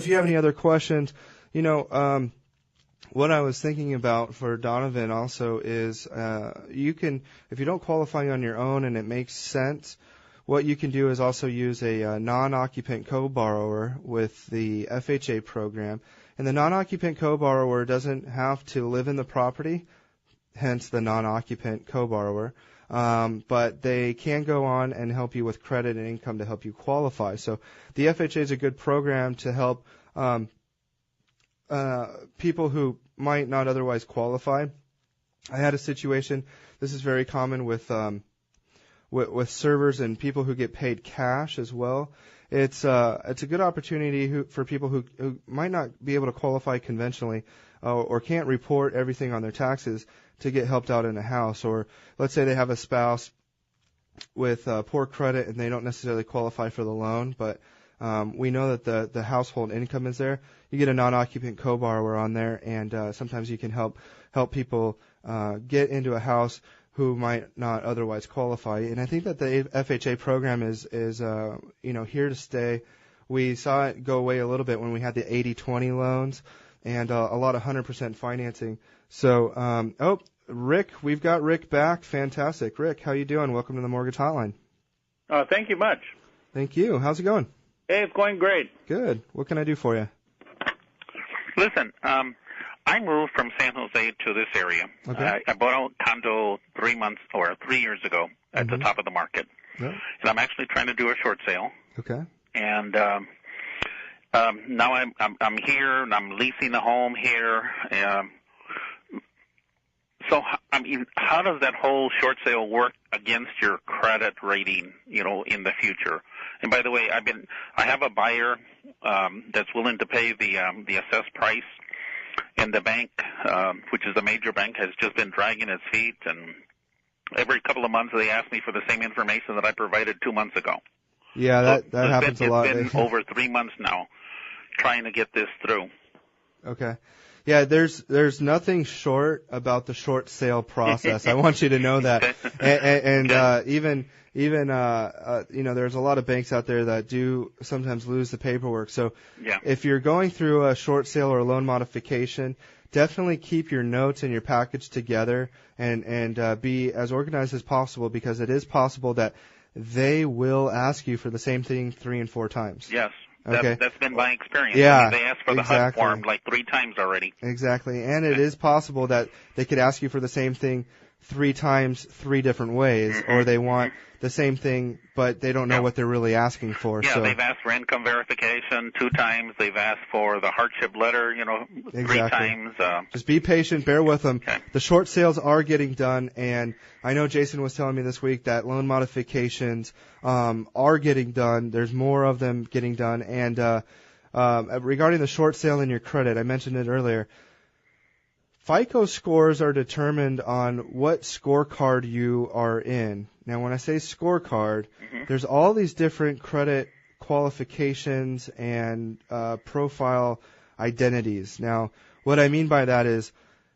if you have any other questions, what I was thinking about for Donovan also is you can, if you don't qualify on your own and it makes sense, what you can do is also use a non-occupant co-borrower with the FHA program. And the non-occupant co-borrower doesn't have to live in the property, hence the non-occupant co-borrower, but they can go on and help you with credit and income to help you qualify. So the FHA is a good program to help people who might not otherwise qualify. I had a situation, this is very common with servers and people who get paid cash as well. It's a good opportunity for people who might not be able to qualify conventionally or can't report everything on their taxes to get helped out in a house. Or let's say they have a spouse with poor credit and they don't necessarily qualify for the loan, but we know that the household income is there. You get a non-occupant co-borrower on there, and sometimes you can help people get into a house who might not otherwise qualify. And I think that the FHA program is here to stay. We saw it go away a little bit when we had the 80-20 loans and a lot of 100% financing. So, Rick, we've got Rick back. Fantastic. Rick, how you doing? Welcome to the Mortgage Hotline. Thank you much. Thank you. How's it going? Hey, it's going great. Good. What can I do for you? Listen, I moved from San Jose to this area. Okay. I bought a condo 3 years ago at the top of the market. Yeah. And I'm actually trying to do a short sale. Okay. And now I'm here and I'm leasing a home here. So I mean, how does that whole short sale work against your credit rating, in the future? And by the way, I have a buyer that's willing to pay the assessed price, and the bank, which is a major bank, has just been dragging its feet, and every couple of months they ask me for the same information that I provided 2 months ago. Yeah, that happens a lot. It's been over 3 months now trying to get this through. Okay. Yeah, there's nothing short about the short sale process. I want you to know that. And even there's a lot of banks out there that do sometimes lose the paperwork. So yeah. If you're going through a short sale or a loan modification, definitely keep your notes and your package together and be as organized as possible, because it is possible that they will ask you for the same thing 3 and 4 times. Yes. Okay. That's been my experience. Yeah, I mean, they asked for the HUD form like 3 times already. Exactly. And it is possible that they could ask you for the same thing 3 times, 3 different ways, or they want the same thing, but they don't know what they're really asking for. Yeah, so. They've asked for income verification 2 times. They've asked for the hardship letter, 3 times. Just be patient. Bear with them. Okay. The short sales are getting done, and I know Jason was telling me this week that loan modifications are getting done. There's more of them getting done. And regarding the short sale in your credit, I mentioned it earlier. FICO scores are determined on what scorecard you are in. Now, when I say scorecard, there's all these different credit qualifications and profile identities. Now, what I mean by that is,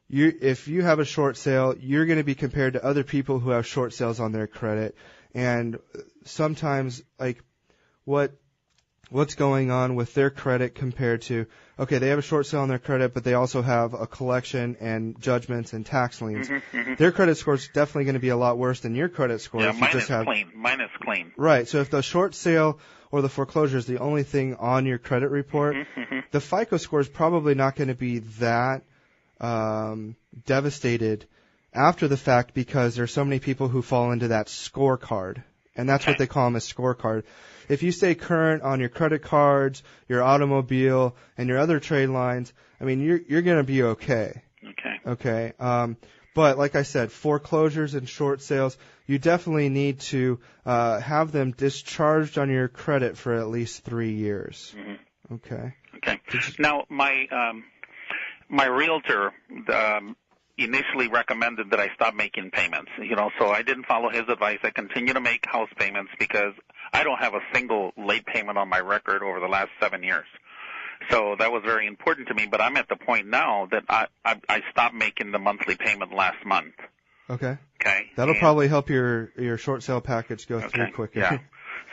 if you have a short sale, you're going to be compared to other people who have short sales on their credit, and sometimes what's going on with their credit compared to, okay, they have a short sale on their credit, but they also have a collection and judgments and tax liens. Their credit score is definitely going to be a lot worse than your credit score. Yeah, if you mine just is have, clean. Mine is clean. Right. So if the short sale or the foreclosure is the only thing on your credit report, the FICO score is probably not going to be that devastated after the fact, because there's so many people who fall into that scorecard. And that's what they call them, a scorecard. If you stay current on your credit cards, your automobile, and your other trade lines, I mean, you're going to be okay. Okay. But like I said, foreclosures and short sales, you definitely need to have them discharged on your credit for at least 3 years. Okay. Okay. Now, my realtor initially recommended that I stop making payments, so I didn't follow his advice. I continue to make house payments because I don't have a single late payment on my record over the last 7 years. So that was very important to me, but I'm at the point now that I stopped making the monthly payment last month. Okay. Okay. That'll probably help your short sale package go through quicker. Yeah.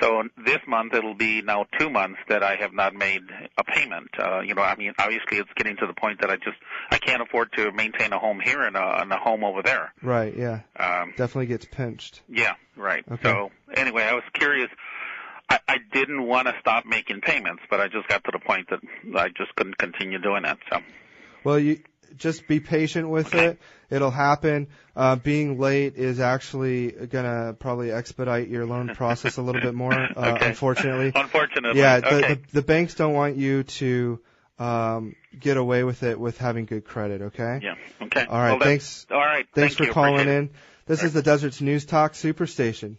So this month it'll be now 2 months that I have not made a payment. Obviously it's getting to the point that I can't afford to maintain a home here and a home over there. Right, yeah. Definitely gets pinched. Yeah, right. Okay. So anyway, I was curious. I didn't want to stop making payments, but I just got to the point that I just couldn't continue doing it. So. Well, you just be patient with it. It'll happen. Being late is actually going to probably expedite your loan process a little bit more, unfortunately. Unfortunately. Yeah, Okay. the banks don't want you to get away with it with having good credit, okay? Yeah, okay. All right, thanks. All right. Thanks Thank for calling in. This is the Desert's News Talk Superstation.